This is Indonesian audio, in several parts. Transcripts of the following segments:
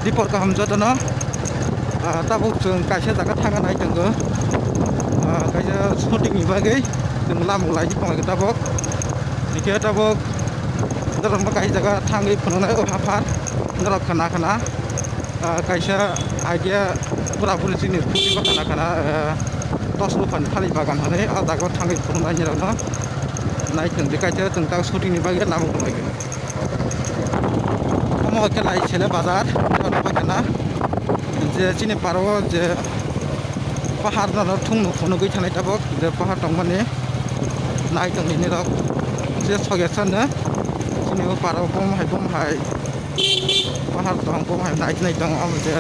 dipor ka hamja tono tabuk chung kaisa jaga thanga nai tongo kaisa shooting ni bagai chung lamuk lai pong ka tabuk dikhe tabuk dorong ma kaisa jaga thangai phununai o hafar dorong khana kaisa idea pura puri chini phuti ba khana toslu phan thali bagan hane a jaga thangai phununai ni rokno nai chung kaisa chung ta shooting ni bagai lamuk lai omo kelai chele bazar jono bakana je chini paro je pahar no thungnu phunu goi thanai tabok je pahar tongmani nai tong ni rok je suggestion na chini paro bom hai pahar tong bom hai nai tong am je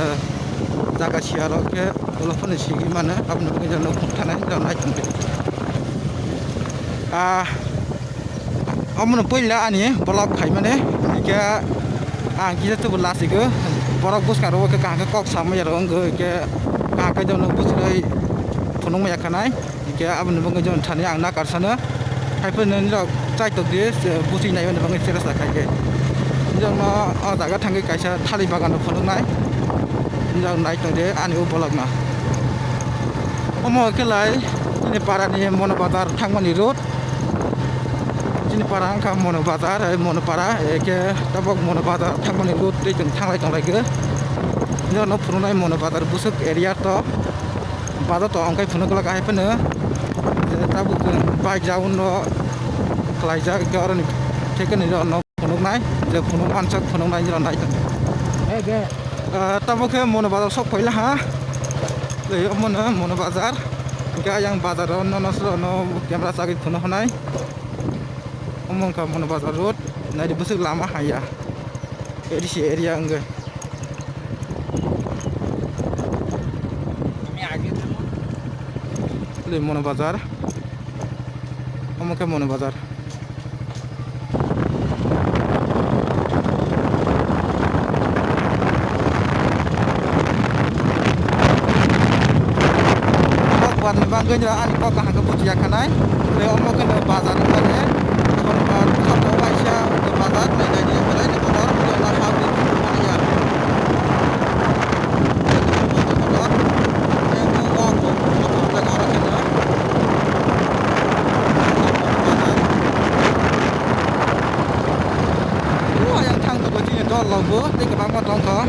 jaga siaro ke ulofone sigi mane apnu goi jono thanai nai tong amno poila ani blog khai mane ke kita tu belas itu borok bus karo ke kang kok sama ya rong ke kang ke jono bus rei phunung ya kanai ke abun bang jon thani ang na karsana hai pun nen rok chai tok de busi nai on bang seras khai ke jono a daga thangi kaisa thali bagan phunung nai jong nai tong de ani u bolok na omo ke lai ni para ni mono bazar thangmani road ini parang ka mono bazar mono para ke tabok mono bazar thangmani road te jeng thanglai tonglai ge jono phununai mono bazar busuk area to bazar to angkai phunukla ka haipene tabuk bike jaun no klaija ke orani theken ni no phunuknai je phunuk ansak phunuknai ni nai ge tabok ke mono bazar sok khoila ha le mono bazar ga yang bazar no camera sagi phunu honai omong ka mono bazar road nai di busuk lama haya edisi area angge le mono bazar omong ka mono bazar buat bangga jera ani kok ka hangga puji akanai le omong ka bazar ne satu Malaysia ke bazar dan dia mulai di motor adalah habis Malaysia motor yang mau motor dan orang kena wah yang thang tu begini dol logo di kebang motong ko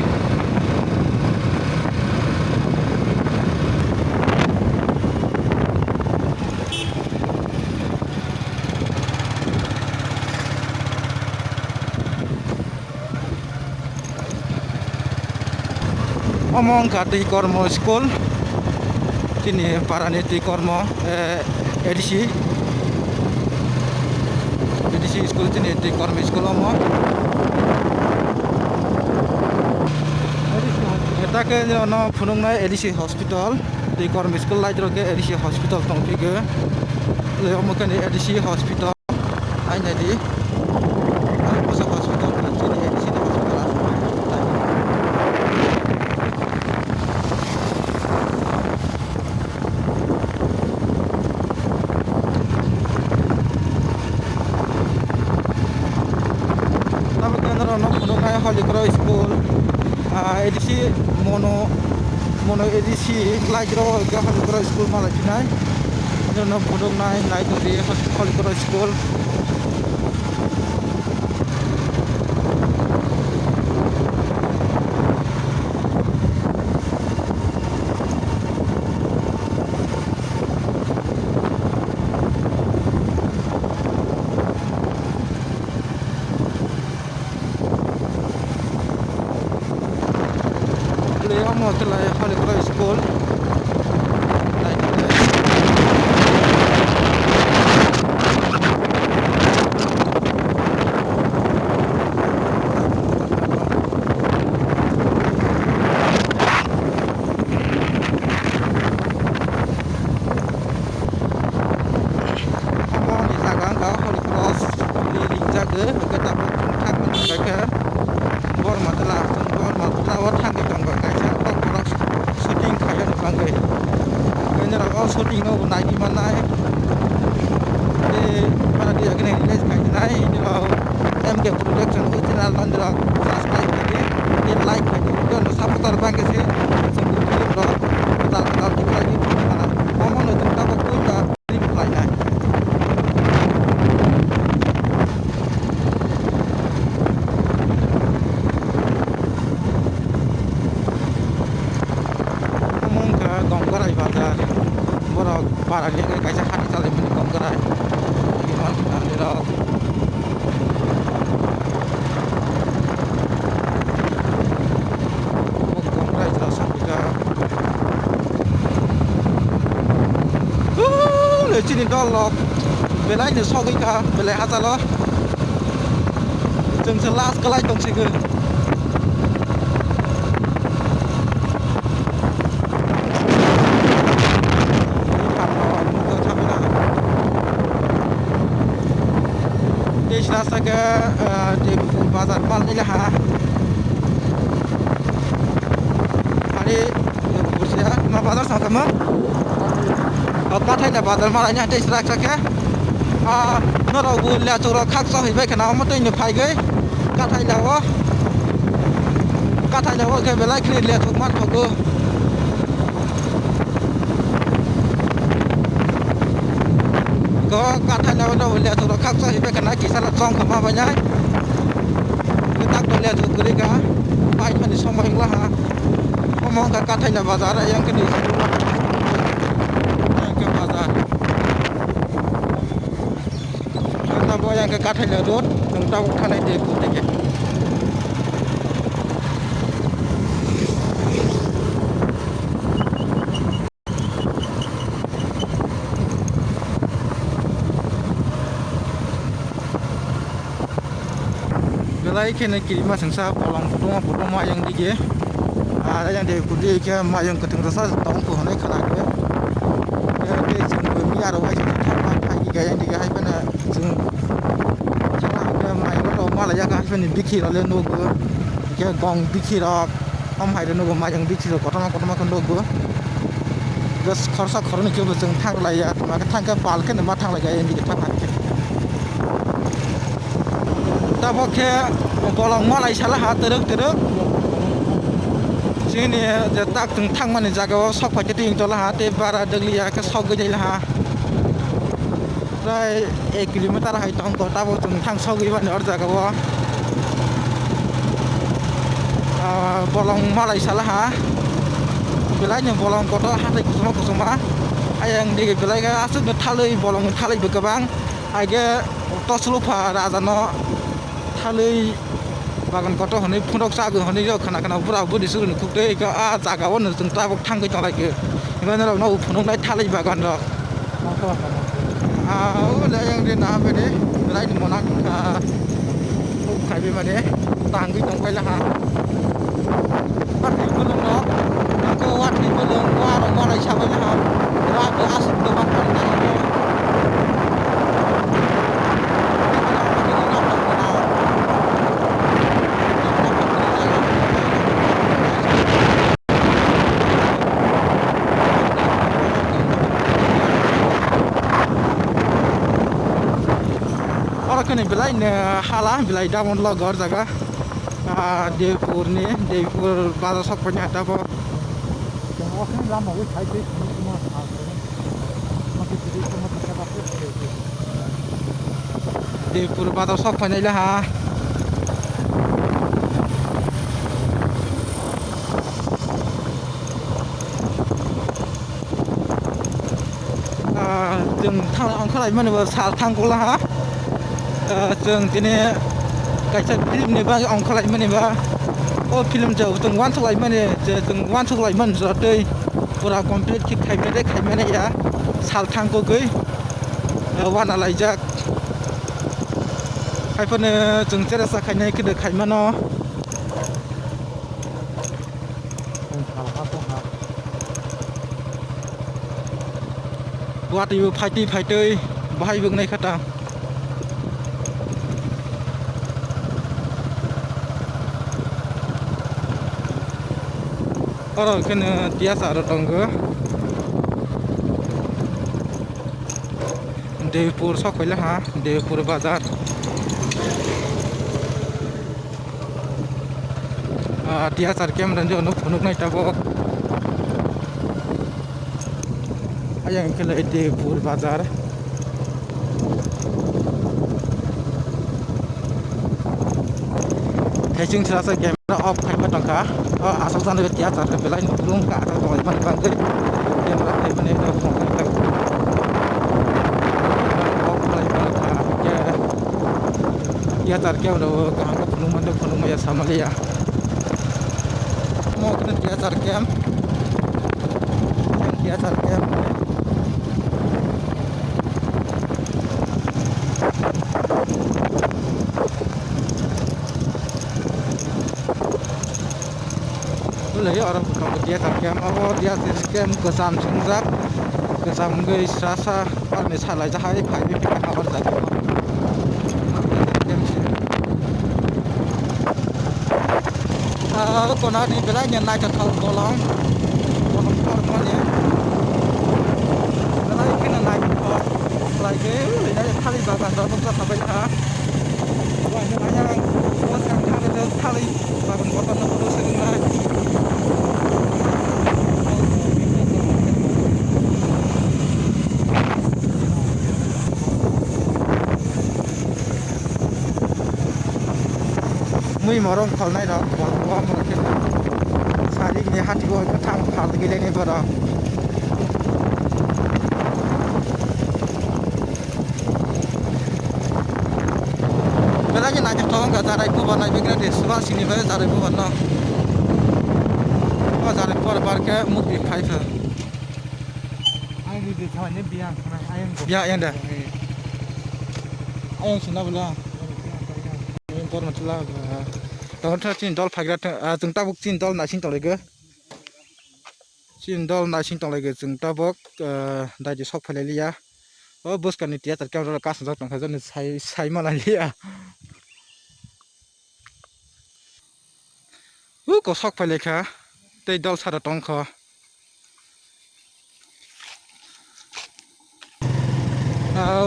omong ka ti kormo school kini parane ti kormo edisi school kini ti kormo school omong eta ke no phunung nai edisi hospital ti kormo school lai ke edisi hospital tong ti ge le omong kan edisi hospital ai nai di hospital kini edisi hospital Holy Cross School edisi mono edisi lajro ke Holy Cross School malah pinai jono bodong nai tu di Holy Cross School mau kelai Holy Cross School para dia kaisa hati sale mani kom karai gimana nanti ro kom karai jelas kita le chini dolok belai ni sogi ka belai hatalo jeng jelas kelai tong sigu rasa ke di bazar mal ni lah hari bersih ma bazar sama kamu apa thay là bazar mal ni des rasa ke nó đâu buồn là chỗ khác so thì vậy cái nào mà tôi nhập phải cái cá thay là cái về lại kia là thuộc mắt thuộc cơ có cá thay là đâu là chỗ khác so thì vậy cái nào chỉ là xong cả mà vậy nhá cái tác tôi là thuộc cái cả phải mình xong mà hình là ha có mong cá thay là bazar là yang cái này cái bazar tabo yang ke kathai le road nang tabo thanai de ku teke belai kene kirima sangsa polong ma yang dige ada yang de ku de ke ma yang keting rasa tong ku hanai khana ke ya de jeng ko mi aro ai thama thai ge yang dige hai bana jeng malah ya kan ini bikin oleh nogo ke gong bikin om hai nogo majang bikin kotama kan nogo gas khorsa khorni ke bujeng thang lai ya maka thang ke pal ke ma thang lai ga ini thang hat ke ta bo ke bolong malai sala ha teruk sini je tak thang mani jaga sok pa ke ting to la ha te bara dagli ya ke sok ge la ha rai 1 kilometer hai tong ko ta bo tung thang sok gi ban or jaga bo bolong malai salah ha belai nya bolong ko to hatai kusuma ayang di belai ga asuk no thalei bolong thalei be gabang age to slupa rajano thalei bagan ko to honai phundok sa go honai jo khana pura budi suru ni khukte ga a jaga bo no tung ta bo thang ge jalai ke ngana ro no phundok nai thalei bagan ro udah yang di nah be de belai ni monak khai be ma de tang gi tong kai la ha bắt thì có lông đó cô bắt thì có lông qua đây sao vậy hả ra có áp được không phải là orang kan belai halah belai dah mau logor jaga Devpur ni Devpur bazar sok punya ada apa? Orang lama wih hai deh semua masih jadi semua tempat apa? Devpur bazar sok punya lah ha. Jeng thang ông khai mana bersal thang kola ha. Jeng ini kaisa film ni ba ong khalai mani ba o film jau tung wan thlai mani je tung wan thlai man ra tei pura complete ki khai mane ya sal thang ko gei wan alai jak khai phone jeng chera sa khai nai ki de khai mano buat yu phai tei bahai bung nai khata orang kena biasa ada tangga Devpur sok lah ha Devpur bazar dia sarkem dan jo nuk nai tabo ayang kena Devpur bazar Hejung serasa game off khai ma tangka asal sana dia tar belai belum ka atau mana bang dia merasa mana dia tarkem do kahang phunung maya samalia mo kena dia tarkem lấy orang kalau dia tarkem awal dia tarkem kesam sungjak kesam gai sasa parne salai jahai phai bi kabar jagi kona di bela nya nai thal bolong thor mo ne bela ikena nai thor lai ke le na thali bagan do tok sabai ha wa nya nya wa sang thali bagan boton no do sing na mui morong khol nai da bol wa mo ke sari ni hati go thang phal ge le ni bara bela ni na thong ga tarai pu banai be grade suba sini be tarai pu banna wa tarai por par ke muk bi khai tha ai đi từ thôi nhé biang này ai em ya yang da ayang sina bela por matla tawon tha chin dol phagra chung ta buk chin dol na sing tolege chin dol na sing tolege chung ta bok dai ji sok phale liya o bus kan tia tar kam ro ka sa tong khajon sai ma la liya ko sok phale kha tei dol sa tong kha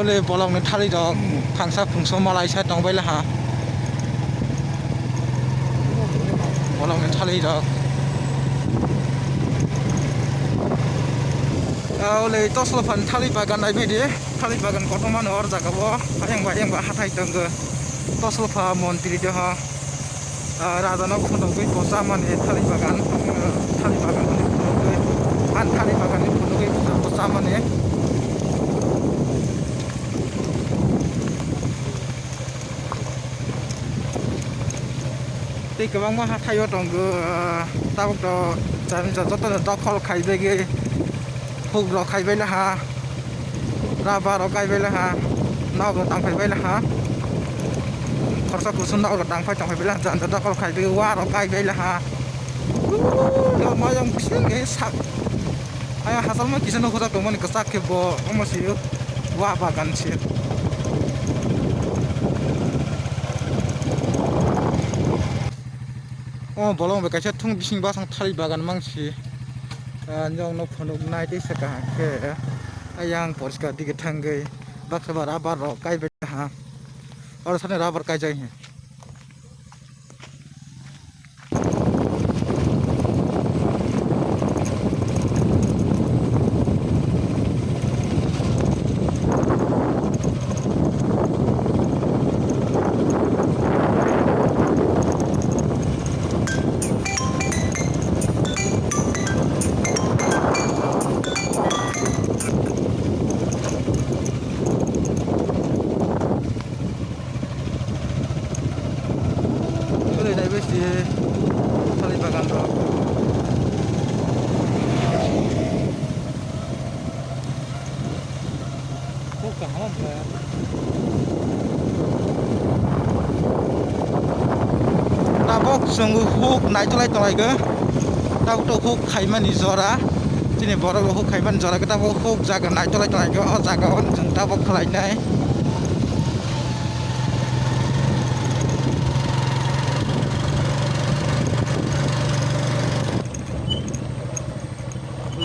le bolong ne thali dok phangsa phungso malai sa tong bai la ha bolong ne thali dok le toslo phan thali bagan nai be de thali bagan kotoman or jaga bo ayang ba hathai tong ge toslo pha montri de ha raja no phun dong posa man e thali bagan an thali bagan ni phun ge posa man e tei kabang ma hathayo tong ge tabok to jam joto dokol khaibe ge huk ro khaibe la ha raba ro khaibe la ha naw ro tang khaibe la ha khorsa kusun naw ro tang phai tang khaibe la jan dokol khaibe wa ro khaibe la ha yo ma yang sing ge sak aya hasal ma kisan ko ta to man ka sak ke bo mo si wa ba kan si bolong be kaisa thung bising ba sang thali bagan mangsi nyong no phonok nai te saka ke ayang porska dige thangai baksa bara bar ro kai be ha और सने राबर kai jai hai thali bagan ro có cả lắm rồi ta bok sung huk nai tolai ge ta to huk khaiman izora tini boro huk khaiman jora ke ta huk jaga nai tolai ge o jaga on jung ta bok khlai nai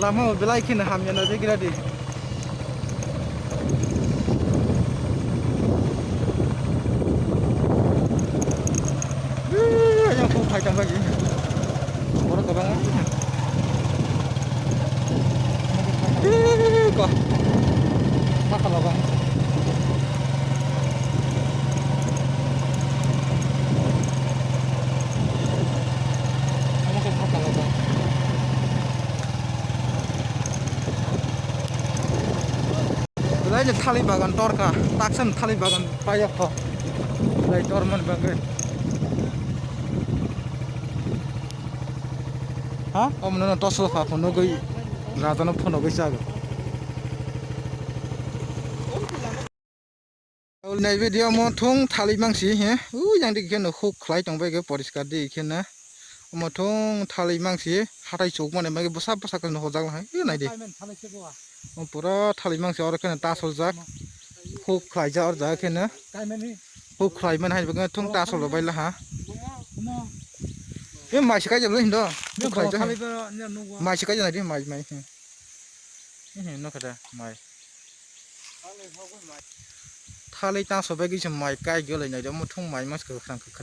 lama belai kin hamnya na begira di yang ku phai tang ba gi boro ka bang ko ta ka bang Belai thali bagan torka taksan thali bagan payak ho Lai torman bangke. Ha? Om nana toslo fa phono goi radana phono goi sago. Ol nai video mo thong thali mangsi he. Yang dik ken khok khlai tongbai ge poriskar di ken na. Mo thong thali mangsi hatai chok mane mage bosa bosa kan hojak la he nai de. Om pura thali mangsi or ken ta sol jak. Khok khlai ja or ja ken na. Khok khlai man hai bang thong ta sol bai la ha. Ye mai sikai jam lo hindo. Khok khlai ja. Mai sikai ja di mai mai. He no kada mai. Thali ta so bai gi mai kai ge lai nai de mo thong mai mas ka khang